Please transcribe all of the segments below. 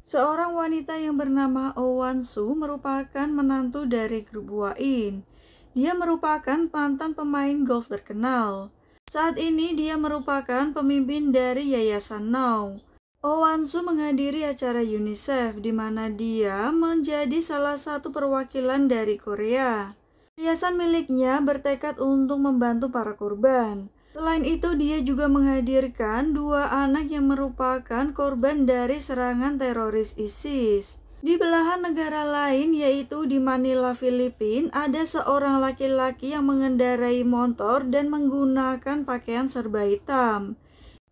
Seorang wanita yang bernama Oh Wan-soo merupakan menantu dari grup Hwa-in. Dia merupakan mantan pemain golf terkenal. Saat ini dia merupakan pemimpin dari Yayasan Now. Oh Wan-soo menghadiri acara UNICEF di mana dia menjadi salah satu perwakilan dari Korea. Yayasan miliknya bertekad untuk membantu para korban. Selain itu, dia juga menghadirkan 2 anak yang merupakan korban dari serangan teroris ISIS. Di belahan negara lain, yaitu di Manila, Filipina, ada seorang laki-laki yang mengendarai motor dan menggunakan pakaian serba hitam.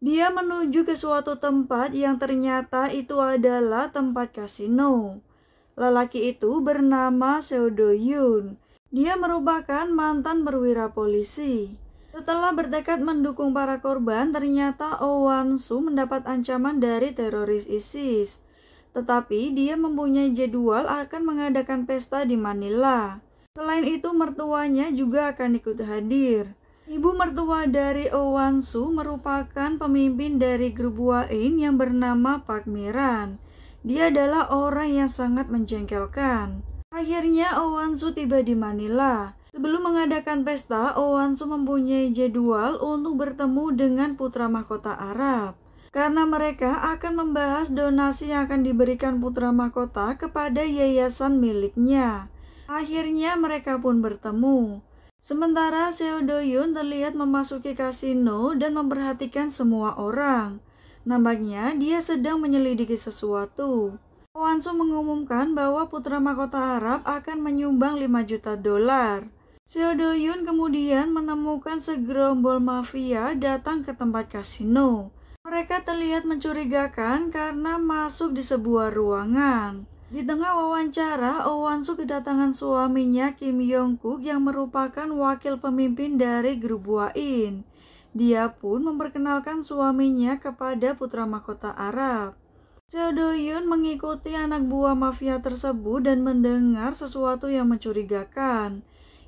Dia menuju ke suatu tempat yang ternyata itu adalah tempat kasino. Lelaki itu bernama Seo Do-yoon. Dia merupakan mantan perwira polisi. Setelah bertekad mendukung para korban, ternyata Oh Wan-soo mendapat ancaman dari teroris ISIS. Tetapi dia mempunyai jadwal akan mengadakan pesta di Manila. Selain itu, mertuanya juga akan ikut hadir. Ibu mertua dari Oh Wan-soo merupakan pemimpin dari grup Hwa-in yang bernama Park Mi-ran. Dia adalah orang yang sangat menjengkelkan. Akhirnya Oh Wan-soo tiba di Manila. Sebelum mengadakan pesta, Oh Wan-soo mempunyai jadwal untuk bertemu dengan putra mahkota Arab. Karena mereka akan membahas donasi yang akan diberikan putra mahkota kepada yayasan miliknya. Akhirnya mereka pun bertemu. Sementara Seo Do-yoon terlihat memasuki kasino dan memperhatikan semua orang. Nampaknya dia sedang menyelidiki sesuatu. Oh Wan-soo mengumumkan bahwa putra mahkota Arab akan menyumbang 5 juta dolar. Seo Do-yoon kemudian menemukan segerombol mafia datang ke tempat kasino. Mereka terlihat mencurigakan karena masuk di sebuah ruangan. Di tengah wawancara, Oh Wan-soo kedatangan suaminya Kim Yong-kook yang merupakan wakil pemimpin dari grup Hwa-in. Dia pun memperkenalkan suaminya kepada putra mahkota Arab. Seo Do-yoon mengikuti anak buah mafia tersebut dan mendengar sesuatu yang mencurigakan.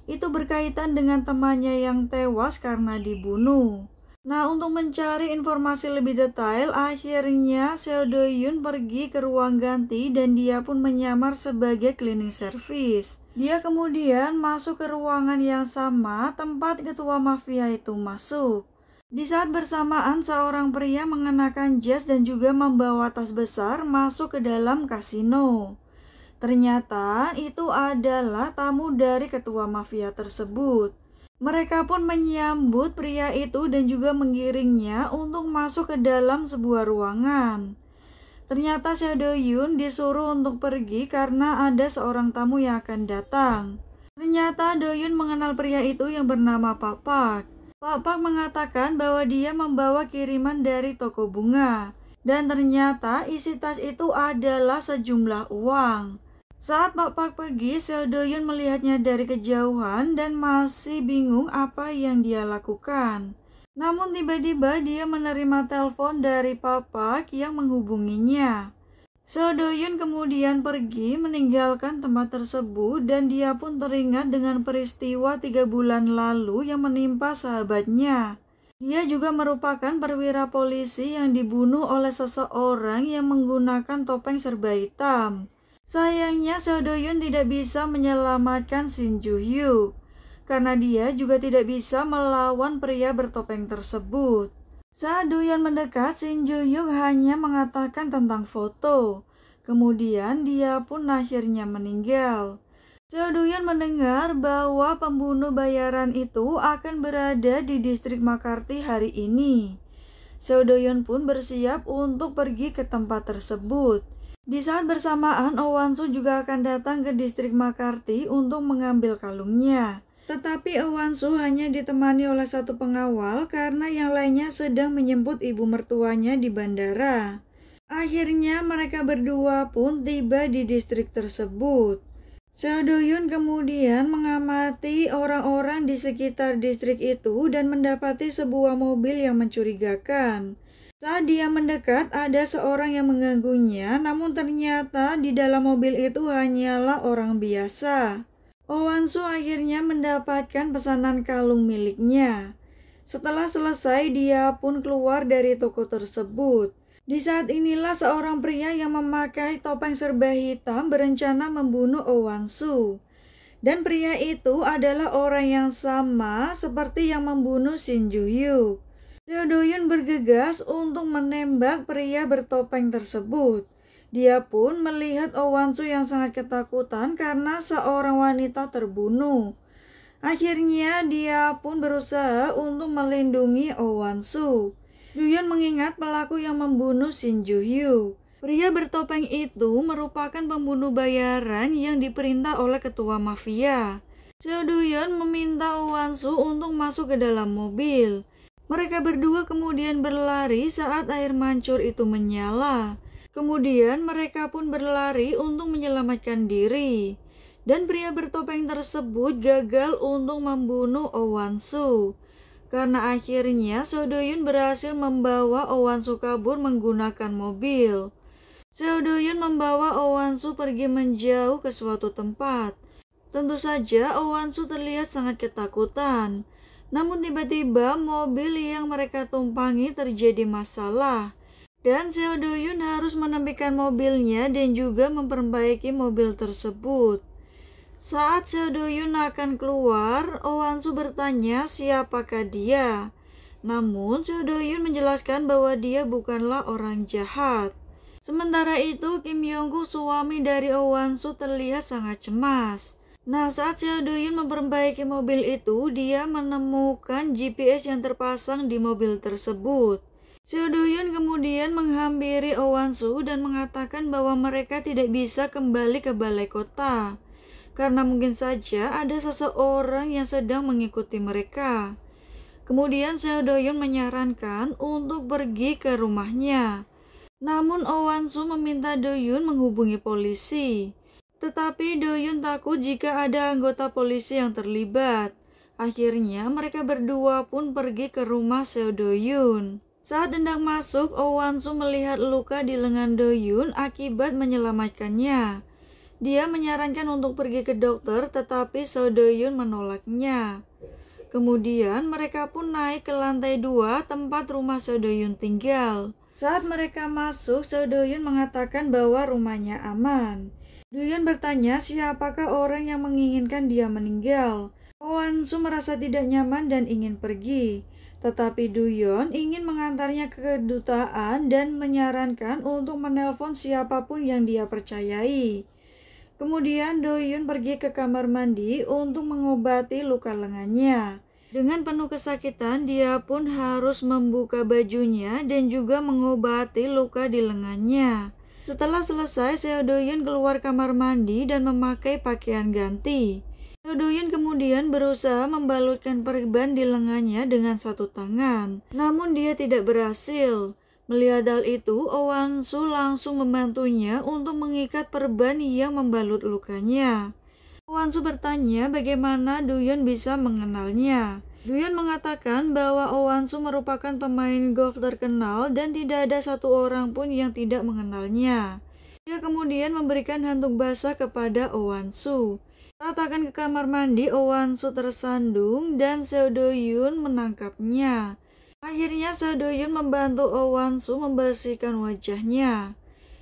Itu berkaitan dengan temannya yang tewas karena dibunuh. Nah, untuk mencari informasi lebih detail, akhirnya Seo Do-yoon pergi ke ruang ganti dan dia pun menyamar sebagai cleaning service. Dia kemudian masuk ke ruangan yang sama tempat ketua mafia itu masuk. Di saat bersamaan, seorang pria mengenakan jas dan juga membawa tas besar masuk ke dalam kasino. Ternyata itu adalah tamu dari ketua mafia tersebut. Mereka pun menyambut pria itu dan juga menggiringnya untuk masuk ke dalam sebuah ruangan. Ternyata Seo Do-yoon disuruh untuk pergi karena ada seorang tamu yang akan datang. Ternyata Do-yoon mengenal pria itu yang bernama Pak Park. Pak Park mengatakan bahwa dia membawa kiriman dari toko bunga. Dan ternyata isi tas itu adalah sejumlah uang. Saat Pak Park pergi, Seo Do-yoon melihatnya dari kejauhan dan masih bingung apa yang dia lakukan. Namun tiba-tiba dia menerima telepon dari Pak Park yang menghubunginya. Seo Do-yoon kemudian pergi meninggalkan tempat tersebut dan dia pun teringat dengan peristiwa 3 bulan lalu yang menimpa sahabatnya. Dia juga merupakan perwira polisi yang dibunuh oleh seseorang yang menggunakan topeng serba hitam. Sayangnya Seo Do-yoon tidak bisa menyelamatkan Shin Ju-hyuk karena dia juga tidak bisa melawan pria bertopeng tersebut. Saat Do-yoon mendekat, Shin Ju-hyuk hanya mengatakan tentang foto. Kemudian dia pun akhirnya meninggal. Seo Do-yoon mendengar bahwa pembunuh bayaran itu akan berada di distrik McCarthy hari ini. Seo Do-yoon pun bersiap untuk pergi ke tempat tersebut. Di saat bersamaan, Oh Wan-soo juga akan datang ke distrik McCarthy untuk mengambil kalungnya. Tetapi Oh Wan-soo hanya ditemani oleh satu pengawal karena yang lainnya sedang menjemput ibu mertuanya di bandara. Akhirnya mereka berdua pun tiba di distrik tersebut. Seo Do-yoon kemudian mengamati orang-orang di sekitar distrik itu dan mendapati sebuah mobil yang mencurigakan. Saat dia mendekat, ada seorang yang mengganggunya, namun ternyata di dalam mobil itu hanyalah orang biasa. Oh Wan-soo akhirnya mendapatkan pesanan kalung miliknya. Setelah selesai, dia pun keluar dari toko tersebut. Di saat inilah seorang pria yang memakai topeng serba hitam berencana membunuh Oh Wan-soo. Dan pria itu adalah orang yang sama seperti yang membunuh Shin Ju-hyuk. Seo Do-yun bergegas untuk menembak pria bertopeng tersebut. Dia pun melihat Oh Wan-soo yang sangat ketakutan karena seorang wanita terbunuh. Akhirnya dia pun berusaha untuk melindungi Oh Wan-soo. Do-yun mengingat pelaku yang membunuh Shin Ju-hyuk. Pria bertopeng itu merupakan pembunuh bayaran yang diperintah oleh ketua mafia. Seo Do-yun meminta Oh Wan-soo untuk masuk ke dalam mobil. Mereka berdua kemudian berlari saat air mancur itu menyala. Kemudian mereka pun berlari untuk menyelamatkan diri. Dan pria bertopeng tersebut gagal untuk membunuh Oh Wan-soo. Karena akhirnya Seo Do-yun berhasil membawa Oh Wan-soo kabur menggunakan mobil. Seo Do-yun membawa Oh Wan-soo pergi menjauh ke suatu tempat. Tentu saja Oh Wan-soo terlihat sangat ketakutan. Namun tiba-tiba mobil yang mereka tumpangi terjadi masalah. Dan Seo Do-yun harus menepikan mobilnya dan juga memperbaiki mobil tersebut. Saat Seo Do-yun akan keluar, Oh Wan-soo bertanya siapakah dia. Namun Seo Do-yun menjelaskan bahwa dia bukanlah orang jahat. Sementara itu Kim Yong-guk, suami dari Oh Wan-soo, terlihat sangat cemas. Nah, saat Seo Do-yun memperbaiki mobil itu, dia menemukan GPS yang terpasang di mobil tersebut. Seo Do-yun kemudian menghampiri Oh Wan-soo dan mengatakan bahwa mereka tidak bisa kembali ke balai kota. Karena mungkin saja ada seseorang yang sedang mengikuti mereka. Kemudian Seo Do-yun menyarankan untuk pergi ke rumahnya. Namun Oh Wan-soo meminta Do-yun menghubungi polisi. Tetapi Do-yun takut jika ada anggota polisi yang terlibat. Akhirnya mereka berdua pun pergi ke rumah Seo Do-yun. Saat hendak masuk, Oh Wan-soo melihat luka di lengan Do-yun akibat menyelamatkannya. Dia menyarankan untuk pergi ke dokter, tetapi Seo Do-yun menolaknya. Kemudian mereka pun naik ke lantai 2 tempat rumah Seo Do-yun tinggal. Saat mereka masuk, Seo Do-yun mengatakan bahwa rumahnya aman. Do-yun bertanya siapakah orang yang menginginkan dia meninggal. Oh Wan-soo merasa tidak nyaman dan ingin pergi. Tetapi Do-yun ingin mengantarnya ke kedutaan dan menyarankan untuk menelpon siapapun yang dia percayai. Kemudian Do-yun pergi ke kamar mandi untuk mengobati luka lengannya. Dengan penuh kesakitan, dia pun harus membuka bajunya dan juga mengobati luka di lengannya. Setelah selesai, Seo Do-yun keluar kamar mandi dan memakai pakaian ganti. Seo Do-yun kemudian berusaha membalutkan perban di lengannya dengan satu tangan. Namun dia tidak berhasil. Melihat hal itu, Oh Wan-soo langsung membantunya untuk mengikat perban yang membalut lukanya. Oh Wan-soo bertanya bagaimana Do-yun bisa mengenalnya. Do-yun mengatakan bahwa Oh Wan-soo merupakan pemain golf terkenal dan tidak ada satu orang pun yang tidak mengenalnya. Dia kemudian memberikan handuk basah kepada Oh Wan-soo. Saat akan ke kamar mandi, Oh Wan-soo tersandung dan Seo Do-yun menangkapnya. Akhirnya Seo Do-yun membantu Oh Wan-soo membersihkan wajahnya.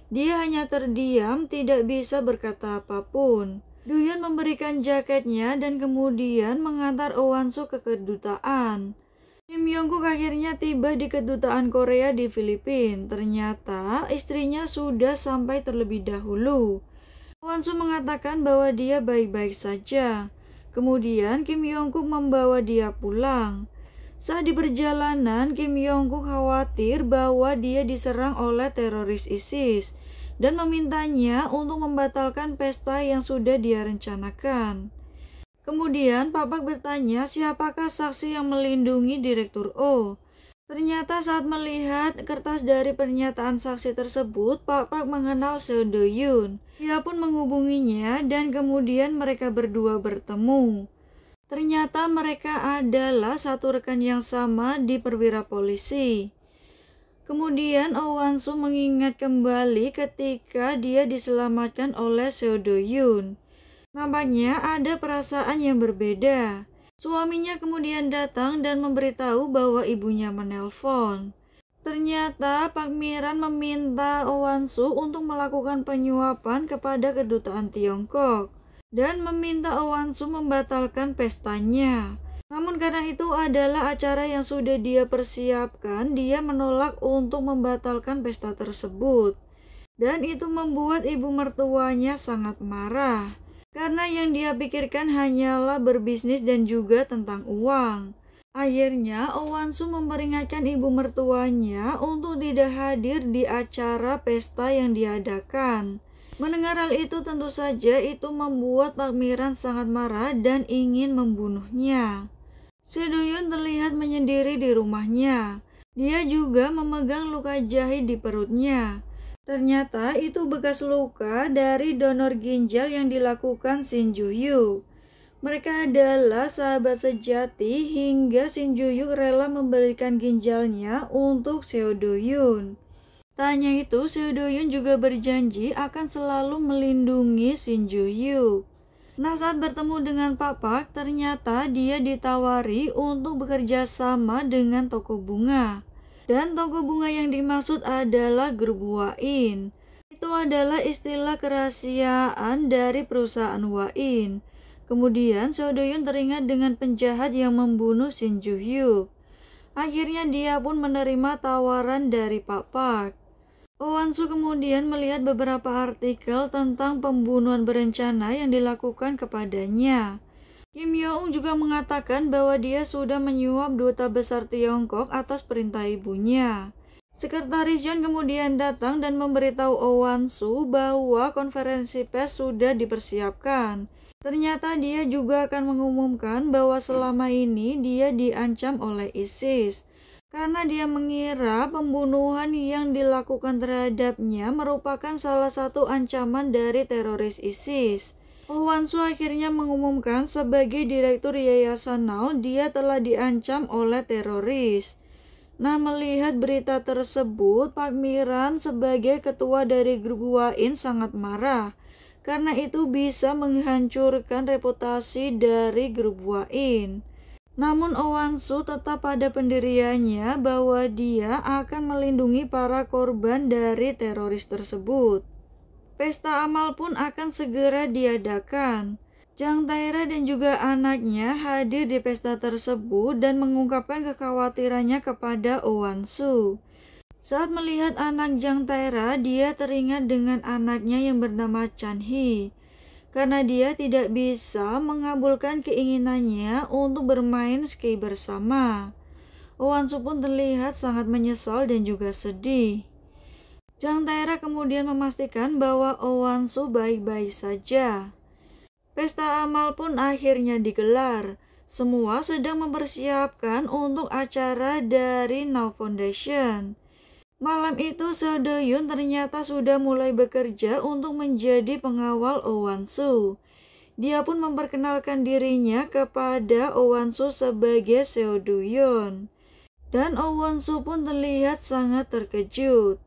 Dia hanya terdiam, tidak bisa berkata apapun. Do-yun memberikan jaketnya dan kemudian mengantar Oh Wan-soo ke kedutaan. Kim Yong-guk akhirnya tiba di kedutaan Korea di Filipina. Ternyata istrinya sudah sampai terlebih dahulu. Oh Wan-soo mengatakan bahwa dia baik-baik saja. Kemudian Kim Yong-guk membawa dia pulang. Saat di perjalanan, Kim Yong-guk khawatir bahwa dia diserang oleh teroris ISIS dan memintanya untuk membatalkan pesta yang sudah dia rencanakan. Kemudian Pak Pak bertanya siapakah saksi yang melindungi Direktur Oh. Ternyata saat melihat kertas dari pernyataan saksi tersebut, Pak Pak mengenal Seo Do-yun. Dia pun menghubunginya dan kemudian mereka berdua bertemu. Ternyata mereka adalah satu rekan yang sama di perwira polisi. Kemudian Oh Wan-soo mengingat kembali ketika dia diselamatkan oleh Seo Do-yun. Nampaknya ada perasaan yang berbeda. Suaminya kemudian datang dan memberitahu bahwa ibunya menelpon. Ternyata Pak Miran meminta Oh Wan-soo untuk melakukan penyuapan kepada kedutaan Tiongkok dan meminta Oh Wan-soo membatalkan pestanya. Namun karena itu adalah acara yang sudah dia persiapkan, dia menolak untuk membatalkan pesta tersebut. Dan itu membuat ibu mertuanya sangat marah, karena yang dia pikirkan hanyalah berbisnis dan juga tentang uang. Akhirnya Oh Wan-soo memperingatkan ibu mertuanya untuk tidak hadir di acara pesta yang diadakan. Mendengar hal itu tentu saja itu membuat Pak Miran sangat marah dan ingin membunuhnya. Seo Do-yoon terlihat menyendiri di rumahnya. Dia juga memegang luka jahit di perutnya. Ternyata itu bekas luka dari donor ginjal yang dilakukan Shin Ju-hyuk. Mereka adalah sahabat sejati hingga Shin Ju-hyuk rela memberikan ginjalnya untuk Seo Do-yoon. Tak hanya itu, Seo Do-yoon juga berjanji akan selalu melindungi Shin Ju-hyuk. Nah, saat bertemu dengan Pak Park, ternyata dia ditawari untuk bekerja sama dengan toko bunga. Dan toko bunga yang dimaksud adalah grup Hwa-in. Itu adalah istilah kerahasiaan dari perusahaan Hwa-in. Kemudian Seo Do-yoon teringat dengan penjahat yang membunuh Shin Ju-hyuk. Akhirnya dia pun menerima tawaran dari Pak Park. Oh Wan-soo kemudian melihat beberapa artikel tentang pembunuhan berencana yang dilakukan kepadanya. Kim Yo-eung juga mengatakan bahwa dia sudah menyuap duta besar Tiongkok atas perintah ibunya. Sekretaris John kemudian datang dan memberitahu Oh Wan-soo bahwa konferensi pers sudah dipersiapkan. Ternyata dia juga akan mengumumkan bahwa selama ini dia diancam oleh ISIS karena dia mengira pembunuhan yang dilakukan terhadapnya merupakan salah satu ancaman dari teroris ISIS. Oh Wan-soo akhirnya mengumumkan sebagai direktur Yayasan Now dia telah diancam oleh teroris. Nah, melihat berita tersebut, Pak Miran sebagai ketua dari grup Hwa-in sangat marah. Karena itu bisa menghancurkan reputasi dari grup Hwa-in. Namun Oh Wan-soo tetap pada pendiriannya bahwa dia akan melindungi para korban dari teroris tersebut. Pesta amal pun akan segera diadakan. Jang Tae-ra dan juga anaknya hadir di pesta tersebut dan mengungkapkan kekhawatirannya kepada Oh Wan-soo. Saat melihat anak Jang Tae-ra, dia teringat dengan anaknya yang bernama Chan-hee. Karena dia tidak bisa mengabulkan keinginannya untuk bermain ski bersama. Oh Wan-soo pun terlihat sangat menyesal dan juga sedih. Jang Tae-ra kemudian memastikan bahwa Oh Wan-soo baik-baik saja. Pesta amal pun akhirnya digelar. Semua sedang mempersiapkan untuk acara dari Now Foundation. Malam itu Seo Do-yoon ternyata sudah mulai bekerja untuk menjadi pengawal Oh Wan-soo. Dia pun memperkenalkan dirinya kepada Oh Wan-soo sebagai Seo Do-yoon. Dan Oh Wan-soo pun terlihat sangat terkejut.